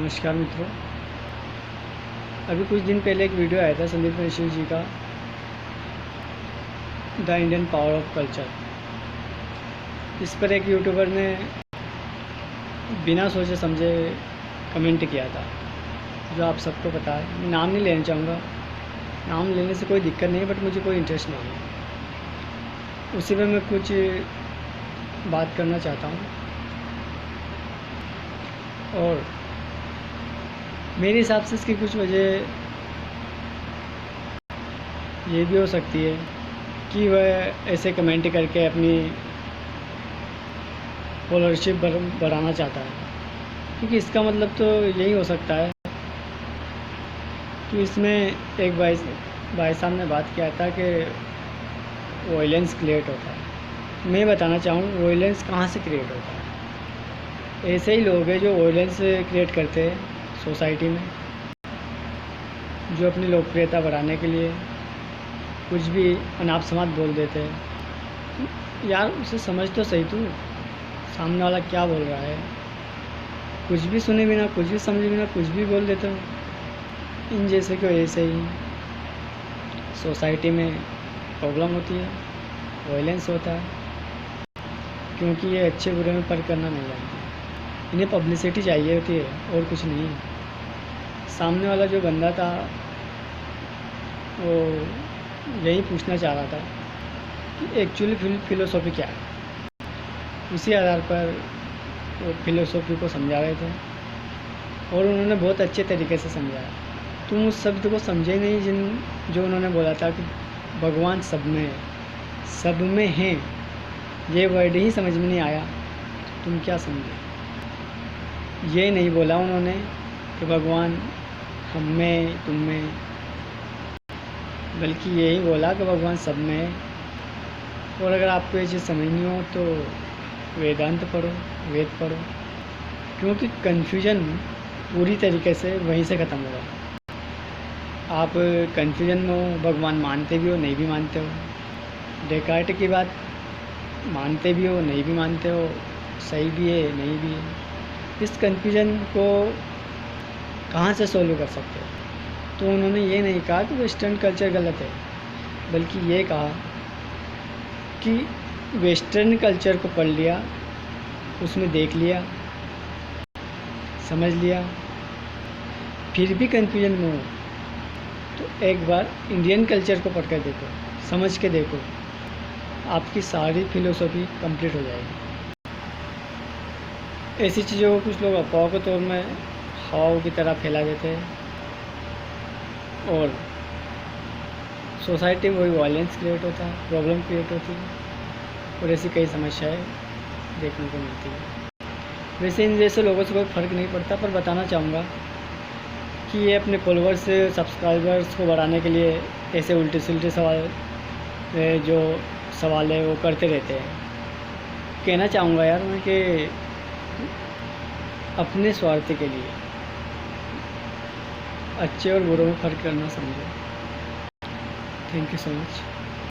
नमस्कार मित्रों। अभी कुछ दिन पहले एक वीडियो आया था संदीप ऋषि जी का, the Indian power of culture. इस पर एक यूट्यूबर ने बिना सोचे समझे कमेंट किया था, जो आप सबको पता है। मैं नाम नहीं लेना चाहूँगा, नाम लेने से कोई दिक्कत नहीं, बट मुझे कोई इंटरेस्ट नहीं है। उसी पर मैं कुछ बात करना चाहता हूँ। और मेरे हिसाब से इसकी कुछ वजह ये भी हो सकती है कि वह ऐसे कमेंट करके अपनी फॉलोअरशिप बढ़ाना चाहता है, क्योंकि इसका मतलब तो यही हो सकता है कि इसमें एक भाई साहब ने बात किया था कि वॉयलेंस क्रिएट होता है। मैं बताना चाहूँ वॉयलेंस कहाँ से क्रिएट होता है। ऐसे ही लोग हैं जो वॉयलेंस क्रिएट करते हैं सोसाइटी में, जो अपनी लोकप्रियता बढ़ाने के लिए कुछ भी अनाप शनाप बोल देते हैं। यार उसे समझ तो सही तू, सामने वाला क्या बोल रहा है। कुछ भी सुने बिना, कुछ भी समझे बिना कुछ भी बोल देते हो। इन जैसे की वजह से ही सोसाइटी में प्रॉब्लम होती है, वायलेंस होता है, क्योंकि ये अच्छे बुरे में फ़र्क करना नहीं जानते। इन्हें पब्लिसिटी चाहिए होती है और कुछ नहीं। सामने वाला जो बंदा था वो यही पूछना चाह रहा था कि एक्चुअली फ़िलोसॉफ़ी क्या है। उसी आधार पर वो फ़िलोसॉफ़ी को समझा रहे थे और उन्होंने बहुत अच्छे तरीके से समझाया। तुम उस शब्द को समझे नहीं जो उन्होंने बोला था कि भगवान सब में है, सब में हैं। ये वर्ड ही समझ में नहीं आया, तुम क्या समझे। ये नहीं बोला उन्होंने कि भगवान हम में तुम में, बल्कि यही बोला कि भगवान सब में है। और अगर आपको ये चीज़ समझनी हो तो वेदांत पढ़ो, वेद पढ़ो, क्योंकि कन्फ्यूजन पूरी तरीके से वहीं से ख़त्म होगा। आप कन्फ्यूजन में हो, भगवान मानते भी हो नहीं भी मानते हो। डेकार्ट की बात मानते भी हो नहीं भी मानते हो, सही भी है नहीं भी है। इस कन्फ्यूजन को कहाँ से सोल्व कर सकते हो। तो उन्होंने ये नहीं कहा कि वेस्टर्न कल्चर गलत है, बल्कि ये कहा कि वेस्टर्न कल्चर को पढ़ लिया, उसमें देख लिया, समझ लिया, फिर भी कन्फ्यूजन में हो तो एक बार इंडियन कल्चर को पढ़ कर देखो, समझ के देखो, आपकी सारी फिलोसॉफी कंप्लीट हो जाएगी। ऐसी चीज़ों को कुछ लोग अफवाह के तौर में हवाओं की तरह फैला देते हैं और सोसाइटी में वही वायलेंस क्रिएट होता है, प्रॉब्लम क्रिएट होती है और ऐसी कई समस्याएं देखने को मिलती है। वैसे इन जैसे लोगों से कोई फ़र्क नहीं पड़ता, पर बताना चाहूँगा कि ये अपने फॉलोअर्स सब्सक्राइबर्स को बढ़ाने के लिए ऐसे उल्टे सुलटे सवाल जो सवाल है वो करते रहते हैं। कहना चाहूँगा यार मैं कि अपने स्वार्थ के लिए अच्छे और बुरों में फ़र्क करना समझो। Thank you so much.